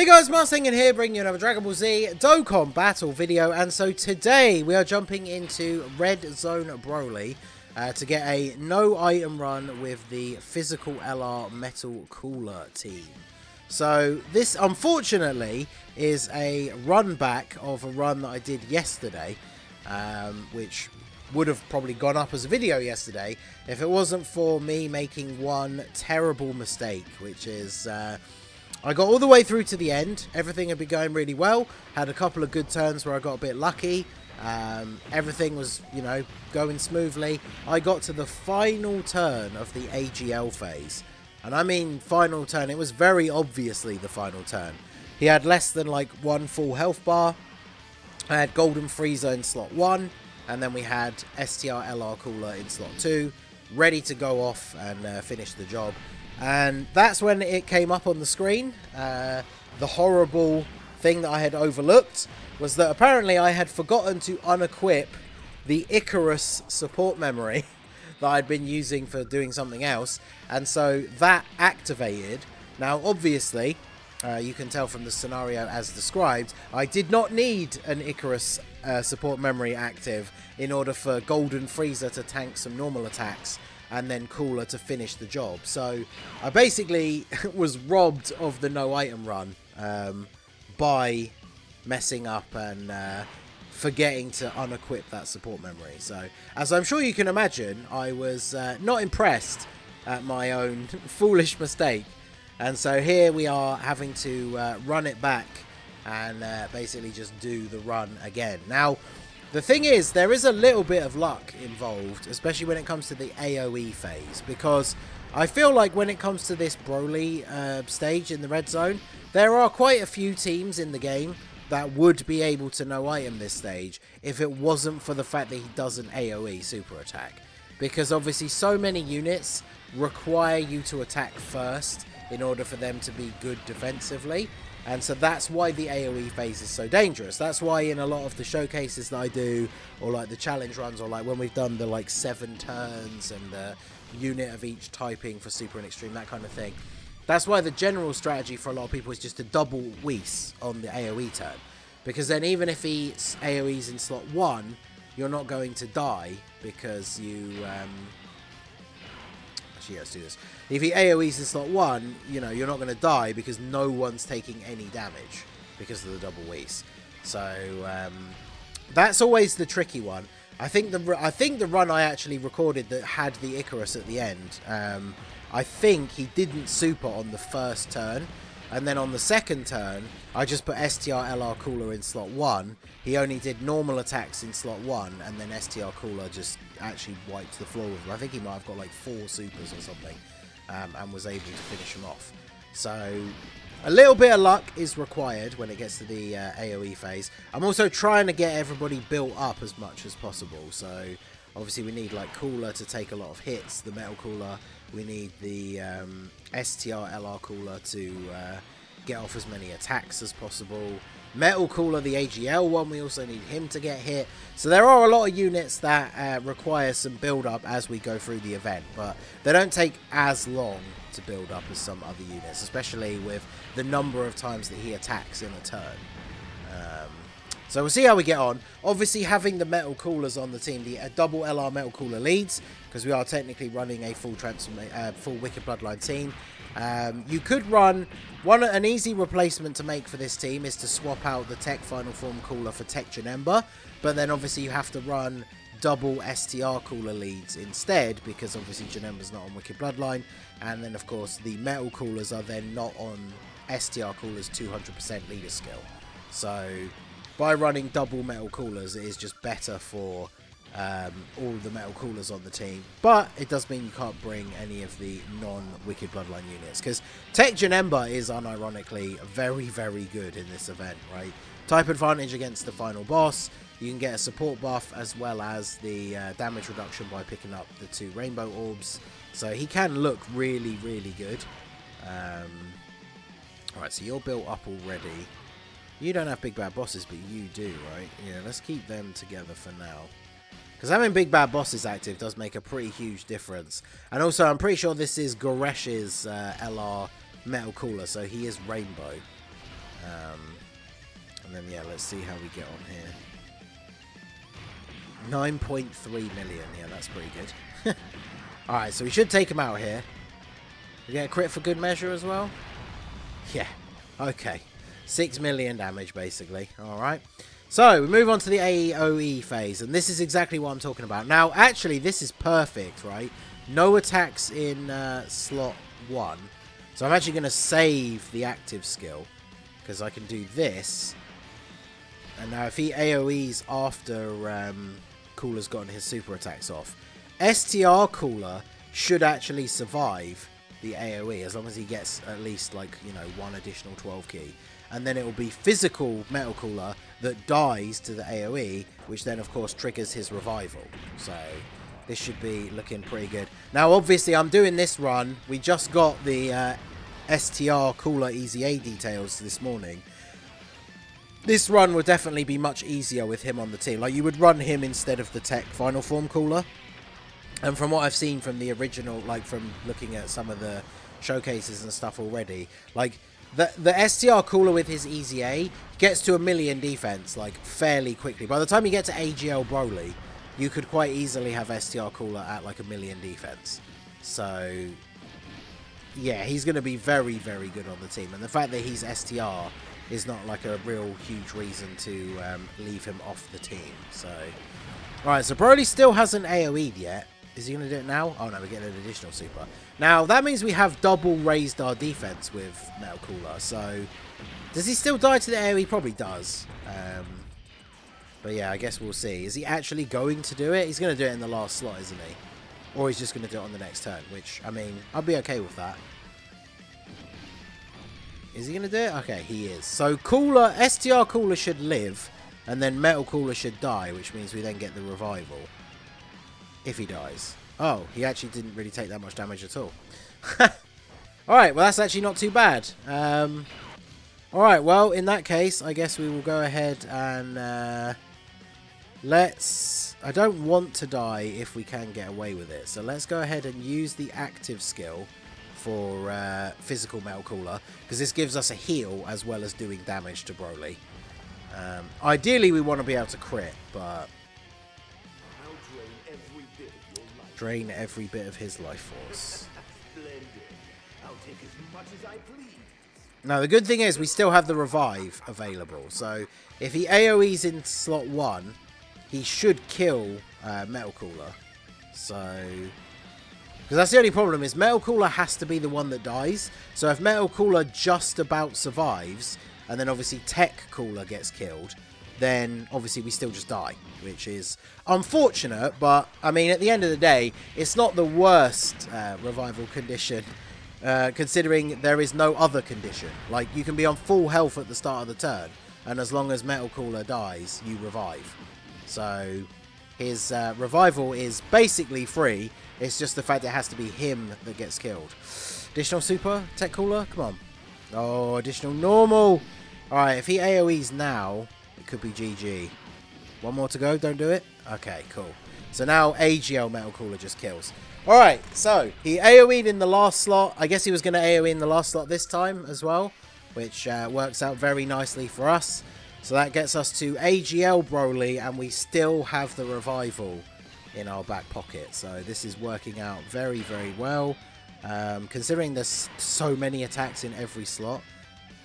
Hey guys, Mustang in here, bringing you another Dragon Ball Z Dokkan battle video, and so today we are jumping into Red Zone Broly to get a no item run with the physical LR Metal Cooler team. So this, unfortunately, is a run back of a run that I did yesterday, which would have probably gone up as a video yesterday if it wasn't for me making one terrible mistake, which is... I got all the way through to the end. Everything had been going really well. Had a couple of good turns where I got a bit lucky. Everything was, you know, going smoothly. I got to the final turn of the AGL phase. And I mean final turn. It was very obviously the final turn. He had less than like one full health bar. I had Golden Frieza in slot 1. And then we had STR LR Cooler in slot 2. Ready to go off and finish the job. And that's when it came up on the screen. The horrible thing that I had overlooked was that apparently I had forgotten to unequip the Icarus support memory that I'd been using for doing something else. And so that activated. Now, obviously, you can tell from the scenario as described, I did not need an Icarus support memory active in order for Golden Frieza to tank some normal attacks and then Cooler to finish the job. So I basically was robbed of the no item run by messing up and forgetting to unequip that support memory. So as I'm sure you can imagine, I was not impressed at my own foolish mistake. And so here we are having to run it back and basically just do the run again. Now, the thing is, there is a little bit of luck involved, especially when it comes to the AoE phase, because I feel like when it comes to this Broly stage in the red zone, there are quite a few teams in the game that would be able to no item this stage if it wasn't for the fact that he does an AoE super attack. Because obviously so many units require you to attack first in order for them to be good defensively. And so that's why the AoE phase is so dangerous. That's why in a lot of the showcases that I do, or like the challenge runs, or like when we've done the like 7 turns and the unit of each typing for super and extreme, that kind of thing. That's why the general strategy for a lot of people is just to double Whis on the AoE turn. Because then even if he AoEs in slot 1, you're not going to die because you... Actually, let's do this. If he AoEs in slot 1, you know, you're not going to die because no one's taking any damage because of the double Whis. So that's always the tricky one. I think the run I actually recorded that had the Icarus at the end, I think he didn't super on the first turn. And then on the second turn, I just put STR LR Cooler in slot 1. He only did normal attacks in slot 1, and then STR Cooler just actually wiped the floor with him. I think he might have got like 4 supers or something, and was able to finish him off. So a little bit of luck is required when it gets to the AoE phase. I'm also trying to get everybody built up as much as possible. So obviously we need like Cooler to take a lot of hits, the Metal Cooler. We need the STR LR Cooler to get off as many attacks as possible. Metal Cooler, the AGL one, we also need him to get hit. So there are a lot of units that require some build up as we go through the event, but they don't take as long to build up as some other units, especially with the number of times that he attacks in a turn. So we'll see how we get on. Obviously, having the Metal Coolers on the team, the double LR Metal Cooler leads, because we are technically running a full Wicked Bloodline team. You could run an easy replacement to make for this team is to swap out the Tech Final Form Cooler for Tech Janemba, but then obviously you have to run double STR Cooler leads instead, because obviously Janemba's not on Wicked Bloodline, and then of course the Metal Coolers are then not on STR Cooler's 200% leader skill. So by running double Metal Coolers, it is just better for all the Metal Coolers on the team. But it does mean you can't bring any of the non-Wicked Bloodline units, because Tech Janemba is unironically very, very good in this event, right? Type advantage against the final boss. You can get a support buff as well as the damage reduction by picking up the 2 rainbow orbs. So he can look really, really good. Alright, so you're built up already. You don't have big bad bosses, but you do, right? Yeah, let's keep them together for now. Because having big bad bosses active does make a pretty huge difference. And also, I'm pretty sure this is Goresh's LR Metal Cooler, so he is Rainbow. And then, yeah, let's see how we get on here. 9.3 million. Yeah, that's pretty good. Alright, so we should take him out here. We get a crit for good measure as well? Yeah. Okay. 6 million damage, basically. Alright. So, we move on to the AOE phase. And this is exactly what I'm talking about. Now, actually, this is perfect, right? No attacks in slot 1. So, I'm actually going to save the active skill. Because I can do this. And now, if he AOEs after Cooler's gotten his super attacks off, STR Cooler should actually survive the AoE as long as he gets at least, like, you know, 1 additional 12 key. And then it will be physical Metal Cooler that dies to the AoE, which then, of course, triggers his revival. So this should be looking pretty good. Now, obviously, I'm doing this run. We just got the STR Cooler Easy A details this morning. This run would definitely be much easier with him on the team. Like, you would run him instead of the Tech Final Form Cooler. And from what I've seen from the original, like, from looking at some of the showcases and stuff already, like, the STR Cooler with his Easy A gets to 1 million defense, like, fairly quickly. By the time you get to AGL BROLY, you could quite easily have STR Cooler at, like, 1 million defense. So, yeah, he's going to be very, very good on the team. And the fact that he's STR is not like a real huge reason to leave him off the team. So, alright, so BROLY still hasn't AoE'd yet. Is he going to do it now? Oh no, we're getting an additional super. Now, that means we have double raised our defense with Metal Cooler. So, does he still die to the AoE? He probably does. But yeah, I guess we'll see. Is he actually going to do it? He's going to do it in the last slot, isn't he? Or he's just going to do it on the next turn, which, I mean, I'll be okay with that. Is he going to do it? Okay, he is. So, Cooler, STR Cooler should live, and then Metal Cooler should die, which means we then get the revival. If he dies. Oh, he actually didn't really take that much damage at all. Alright, well, that's actually not too bad. Alright, well, in that case, I guess we will go ahead and let's... I don't want to die if we can get away with it. So let's go ahead and use the active skill for physical Metal Cooler, because this gives us a heal as well as doing damage to BROLY. Ideally, we want to be able to crit, but drain every bit of his life force. Now, the good thing is we still have the revive available, so if he AoEs in slot 1, he should kill Metal Cooler. So, because that's the only problem, is Metal Cooler has to be the one that dies. So if Metal Cooler just about survives, and then obviously Tech Cooler gets killed, then obviously we still just die, which is unfortunate. But, I mean, at the end of the day, it's not the worst revival condition, considering there is no other condition. Like, you can be on full health at the start of the turn, and as long as Metal Cooler dies, you revive. So, his revival is basically free. It's just the fact that it has to be him that gets killed. Additional super, Tech Cooler, come on. Oh, additional normal. Alright, if he AoEs now, it could be GG. One more to go, don't do it? Okay, cool. So now AGL Metal Cooler just kills. Alright, so he AoE'd in the last slot. I guess he was going to AoE in the last slot this time as well, which works out very nicely for us. So that gets us to AGL BROLY, and we still have the revival in our back pocket. So this is working out very, very well. Considering there's so many attacks in every slot.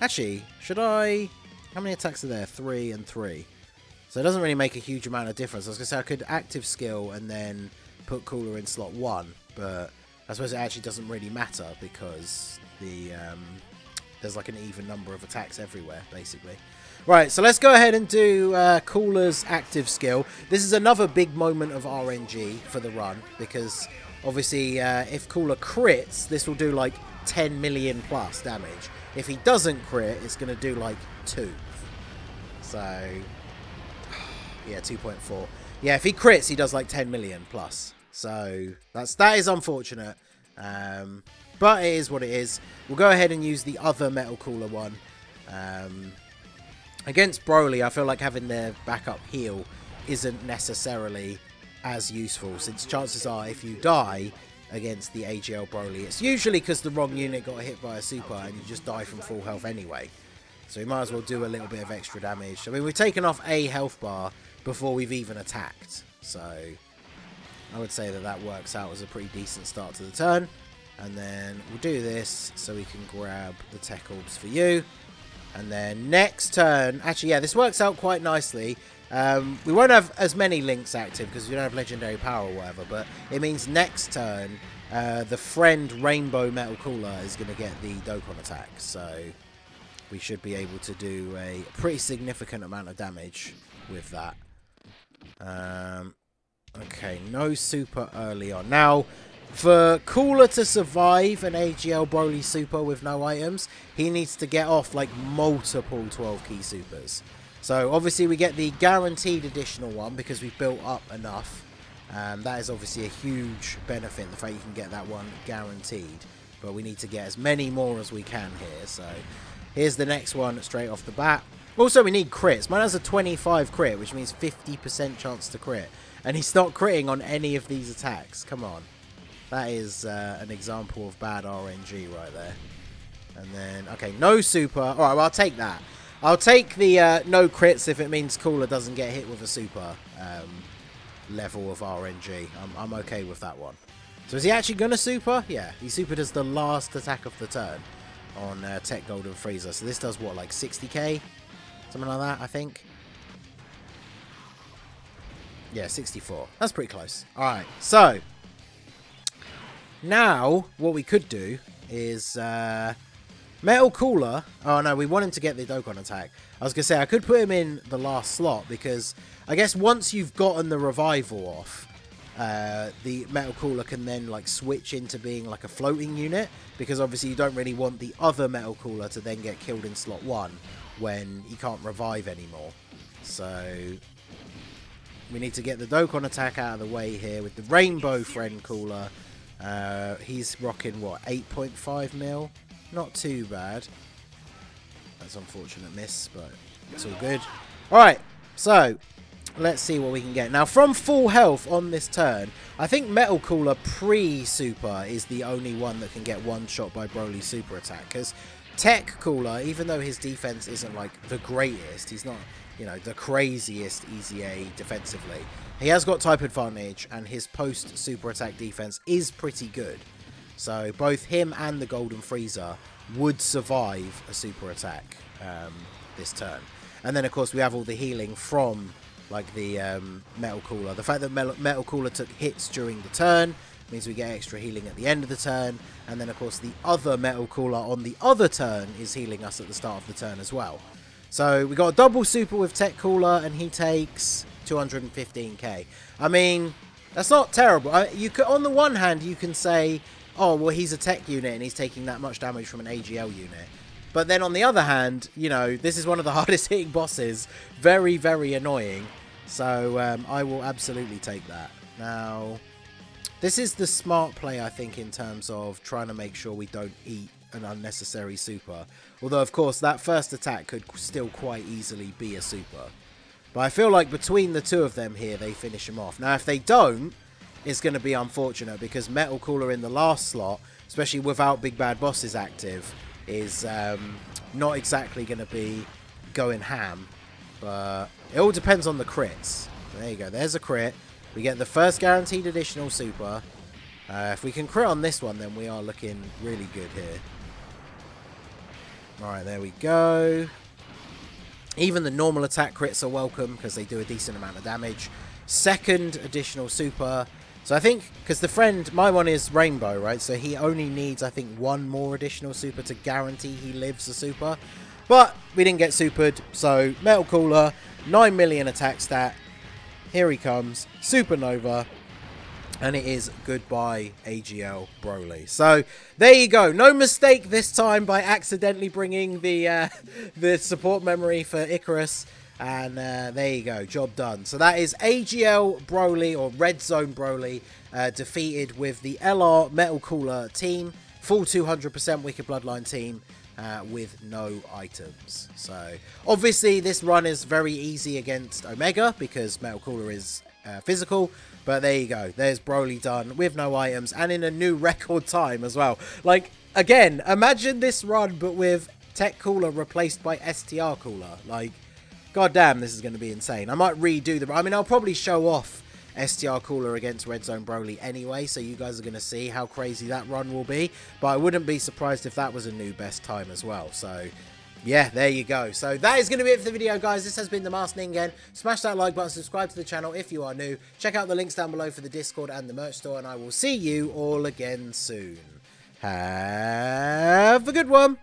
Actually, should I... How many attacks are there? 3 and 3. So it doesn't really make a huge amount of difference. I was going to say I could active skill and then put Cooler in slot 1. But I suppose it actually doesn't really matter because there's like an even number of attacks everywhere, basically. Right, so let's go ahead and do Cooler's active skill. This is another big moment of RNG for the run, because obviously if Cooler crits, this will do like 10 million plus damage. If he doesn't crit, it's going to do like 2. So, yeah, 2.4. Yeah, if he crits, he does like 10 million plus. So, that is unfortunate. But it is what it is. We'll go ahead and use the other Metal Cooler one. Against BROLY, I feel like having their backup heal isn't necessarily as useful, since chances are if you die against the AGL BROLY, it's usually because the wrong unit got hit by a super and you just die from full health anyway. So we might as well do a little bit of extra damage. I mean, we've taken off a health bar before we've even attacked. So I would say that that works out as a pretty decent start to the turn. And then we'll do this so we can grab the tech orbs for you. And then next turn, actually, yeah, this works out quite nicely. We won't have as many links active because we don't have legendary power or whatever, but it means next turn, the friend Rainbow Metal Cooler is going to get the Dokkan attack. So we should be able to do a pretty significant amount of damage with that. Okay, no super early on. Now, for Cooler to survive an AGL Broly super with no items, he needs to get off like multiple 12 key supers. So obviously we get the guaranteed additional one because we've built up enough. That is obviously a huge benefit, the fact you can get that one guaranteed. But we need to get as many more as we can here. So here's the next one straight off the bat. Also, we need crits. Mine has a 25 crit, which means 50% chance to crit. And he's not critting on any of these attacks. Come on. That is an example of bad RNG right there. And then, okay, no super. All right, well, I'll take that. I'll take the no crits if it means Cooler doesn't get hit with a super level of RNG. I'm okay with that one. So is he actually going to super? Yeah, he supered as the last attack of the turn on Tech Golden Freezer. So this does what, like 60k? Something like that, I think. Yeah, 64. That's pretty close. All right, so now what we could do is Metal Cooler. Oh no, we want him to get the Dokkan attack. I was gonna say I could put him in the last slot because I guess once you've gotten the revival off, the Metal Cooler can then like switch into being like a floating unit, because obviously you don't really want the other Metal Cooler to then get killed in slot 1 when he can't revive anymore. So we need to get the Dokkan attack out of the way here with the Rainbow Friend Cooler. He's rocking what, 8.5 mil? Not too bad. That's an unfortunate miss, but it's all good. Alright, so let's see what we can get. Now, from full health on this turn, I think Metal Cooler pre-super is the only one that can get one shot by Broly's super attack. Because Tech Cooler, even though his defense isn't like the greatest, he's not, you know, the craziest EZA defensively. He has got type advantage, and his post-super attack defense is pretty good. So both him and the Golden Freezer would survive a super attack this turn. And then, of course, we have all the healing from, like, the Metal Cooler. The fact that Metal Cooler took hits during the turn means we get extra healing at the end of the turn. And then, of course, the other Metal Cooler on the other turn is healing us at the start of the turn as well. So we got a double super with Tech Cooler, and he takes 215k. I mean, that's not terrible. You could, on the one hand, you can say, oh, well, he's a tech unit and he's taking that much damage from an AGL unit. But then on the other hand, you know, this is one of the hardest hitting bosses. Very, very annoying. So I will absolutely take that. Now, this is the smart play, I think, in terms of trying to make sure we don't eat an unnecessary super. Although, of course, that first attack could still quite easily be a super. But I feel like between the two of them here, they finish him off. Now, if they don't, it's going to be unfortunate, because Metal Cooler in the last slot, especially without Big Bad Bosses active, is not exactly going to be going ham. But it all depends on the crits. There you go. There's a crit. We get the first guaranteed additional super. If we can crit on this one, then we are looking really good here. Alright, there we go. Even the normal attack crits are welcome because they do a decent amount of damage. Second additional super. So I think, because the friend, my one is Rainbow, right? So he only needs, I think, one more additional super to guarantee he lives a super. But we didn't get supered. So Metal Cooler, 9 million attack stat. Here he comes. Supernova. And it is goodbye AGL Broly. So there you go. No mistake this time by accidentally bringing the support memory for Icarus. And there you go. Job done. So that is AGL Broly, or Red Zone Broly, defeated with the LR Metal Cooler team. Full 200% Wicked Bloodline team with no items. So obviously this run is very easy against Omega because Metal Cooler is physical. But there you go. There's Broly done with no items and in a new record time as well. Like, again, imagine this run but with Tech Cooler replaced by STR Cooler. Like, goddamn, this is going to be insane. I might redo the... I mean, I'll probably show off STR Cooler against Red Zone Broly anyway, so you guys are going to see how crazy that run will be. But I wouldn't be surprised if that was a new best time as well. So... yeah, there you go. So that is going to be it for the video, guys. This has been the Masked Ningen. Smash that like button, subscribe to the channel if you are new. Check out the links down below for the Discord and the merch store, and I will see you all again soon. Have a good one.